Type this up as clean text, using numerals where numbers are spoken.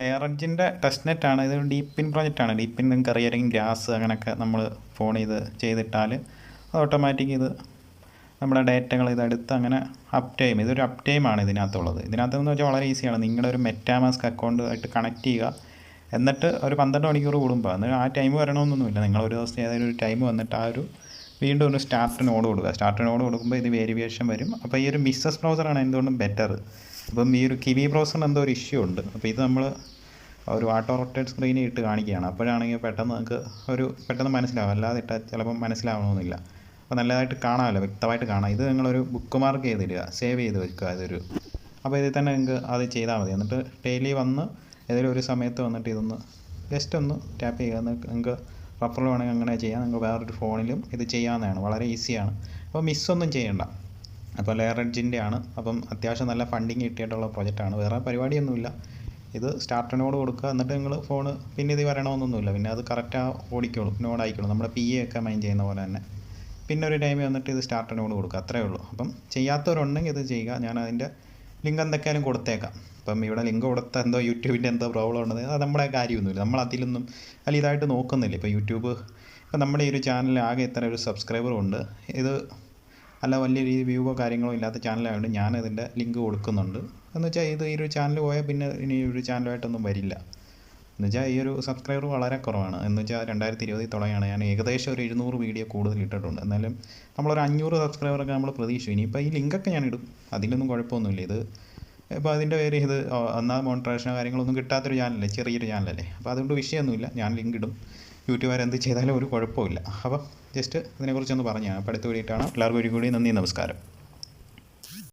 എയർഎഡ്ജിൻ്റെ test നെറ്റാണ്. ഇത് ഡീപ്പിൻ പ്രോജക്റ്റാണ്. ഡീപ്പിൻ നിങ്ങൾക്ക് അറിയാമെങ്കിൽ ഗ്രാസ് അങ്ങനെയൊക്കെ നമ്മൾ ഫോൺ ചെയ്തിട്ടാൽ അത് ഓട്ടോമാറ്റിക് നമ്മുടെ ഡേറ്റകൾ ഇതെടുത്ത് അങ്ങനെ അപ് ടൈം, ഇതൊരു അപ് ടൈമാണ് ഇതിനകത്തുള്ളത്. ഇതിനകത്തെന്ന് വെച്ചാൽ വളരെ ഈസിയാണ്. നിങ്ങളുടെ ഒരു മെറ്റാമാസ്ക് അക്കൗണ്ട് ആയിട്ട് കണക്ട് ചെയ്യുക, എന്നിട്ട് ഒരു 12 മണിക്കൂർ കൂടുമ്പോൾ എന്നിട്ട് ആ ടൈം വരണമെന്നൊന്നുമില്ല. നിങ്ങളൊരു ദിവസം ഏതെങ്കിലും ഒരു ടൈം വന്നിട്ട് വീണ്ടും ഒരു സ്റ്റാർട്ട് നോഡ് കൊടുക്കുക. സ്റ്റാർട്ട് നോഡ് കൊടുക്കുമ്പോൾ ഇത് വേരിയേഷൻ വരും. അപ്പോൾ ഈ ഒരു മിസ്സസ് ബ്രൗസറാണ് എന്തുകൊണ്ടും ബെറ്റർ. അപ്പം ഈ ഒരു കിവി ബ്രൗസറിന് എന്തോ ഒരു ഇഷ്യൂ ഉണ്ട്. അപ്പോൾ ഇത് നമ്മൾ ഒരു ഓട്ടോ റൊട്ടേറ്റ് സ്ക്രീനിൽ ഇട്ട് കാണിക്കുകയാണ്. അപ്പോഴാണെങ്കിൽ പെട്ടെന്ന് നിങ്ങൾക്ക് പെട്ടെന്ന് മനസ്സിലാവും. അല്ലാതെ ഇട്ടാൽ ചിലപ്പം മനസ്സിലാവണമെന്നില്ല. അപ്പോൾ നല്ലതായിട്ട് കാണാമല്ലോ, വ്യക്തമായിട്ട് കാണാം. ഇത് നിങ്ങളൊരു ബുക്ക് മാർക്ക് ചെയ്തിടുക, സേവ് ചെയ്ത് വെക്കുക അപ്പോൾ ഇതിൽ തന്നെ നിങ്ങൾക്ക് അത് ചെയ്താൽ മതി. എന്നിട്ട് ഡെയിലി വന്ന് ഏതെങ്കിലും ഒരു സമയത്ത് വന്നിട്ട് ഇതൊന്ന് ജസ്റ്റ് ഒന്ന് ടാപ്പ് ചെയ്യുക. നിങ്ങൾക്ക് റഫറൽ വേണമെങ്കിൽ അങ്ങനെ ചെയ്യാം. നിങ്ങൾക്ക് വേറൊരു ഫോണിലും ഇത് ചെയ്യാവുന്നതാണ്. വളരെ ഈസിയാണ്. അപ്പോൾ മിസ്സൊന്നും ചെയ്യണ്ട. അപ്പോൾ എയർഎഡ്ജിൻ്റെ ആണ്. അപ്പം അത്യാവശ്യം നല്ല ഫണ്ടിങ് കിട്ടിയിട്ടുള്ള പ്രൊജക്റ്റാണ്. വേറെ പരിപാടിയൊന്നുമില്ല. ഇത് സ്റ്റാർട്ട് നോഡ് കൊടുക്കുക, എന്നിട്ട് നിങ്ങൾ ഫോണ് പിന്നെ ഇത് വരണമെന്നൊന്നുമില്ല. പിന്നെ അത് കറക്റ്റാக ഓടിക്കോളും, നോഡായിക്കോളും. നമ്മുടെ PA ഒക്കെ മൈൻ ചെയ്യുന്ന പോലെ തന്നെ. പിന്നെ ഒരു ടൈമിൽ വന്നിട്ട് ഇത് സ്റ്റാർട്ട് നോഡ് കൊടുക്കുക, അത്രയേ ഉള്ളൂ. അപ്പം ചെയ്യാത്തവരുണ്ടെങ്കിൽ ഇത് ചെയ്യുക. ഞാൻ അതിൻ്റെ ലിങ്ക് എന്തൊക്കെയാലും കൊടുത്തേക്കാം. അപ്പം ഇവിടെ ലിങ്ക് കൊടുത്ത എന്തോ യൂട്യൂബിൻ്റെ എന്തോ പ്രോബ്ലം ഉണ്ടെന്ന്, അത് നമ്മുടെ കാര്യമൊന്നുമില്ല. നമ്മൾ അതിലൊന്നും ഇതായിട്ട് നോക്കുന്നില്ല. ഇപ്പോൾ യൂട്യൂബ് ഇപ്പം നമ്മുടെ ഈ ഒരു ചാനലിൽ ആകെ ഇത്ര ഒരു സബ്സ്ക്രൈബറും ഉണ്ട്. ഇത് അല്ല വലിയ രീതി വ്യൂവോ കാര്യങ്ങളോ ഇല്ലാത്ത ചാനലായതുകൊണ്ട് ഞാൻ ഇതിൻ്റെ ലിങ്ക് കൊടുക്കുന്നുണ്ട്. എന്ന് വെച്ചാൽ ഈ ഒരു ചാനൽ പോയാൽ പിന്നെ ഇനി ഒരു ചാനലുമായിട്ടൊന്നും വരില്ല. എന്ന് വെച്ചാൽ ഈ ഒരു സബ്സ്ക്രൈബർ വളരെ കുറവാണ്. എന്ന് വെച്ചാൽ 2020 തുടങ്ങിയാണ്. ഞാൻ ഏകദേശം ഒരു 200 വീഡിയോ കൂടുതൽ ഇട്ടിട്ടുണ്ട്. എന്നാലും നമ്മളൊരു 500 സബ്സ്ക്രൈബറൊക്കെ നമ്മൾ പ്രതീക്ഷിച്ചു. ഇനിയിപ്പോൾ ഈ ലിങ്കൊക്കെ ഞാൻ ഇടും, അതിലൊന്നും കുഴപ്പമൊന്നുമില്ല. ഇപ്പോൾ അതിൻ്റെ പേര് ഒന്നാമത് മോണിറ്ററേഷനോ കാര്യങ്ങളൊന്നും കിട്ടാത്തൊരു ചാനലല്ലേ, ചെറിയൊരു ചാനലല്ലേ. അപ്പോൾ അതുകൊണ്ട് വിഷയമൊന്നുമില്ല, ഞാൻ ലിങ്ക് ഇടും. യൂട്യൂബുകാർ എന്ത് ചെയ്താലും ഒരു കുഴപ്പമില്ല. അപ്പം ജസ്റ്റ് ഇതിനെക്കുറിച്ചൊന്ന് പറഞ്ഞാൽ അപ്പോൾ അടുത്ത വീഡിയോ കാണാം. എല്ലാവർക്കും ഒരു കൂടി നന്ദി, നമസ്കാരം.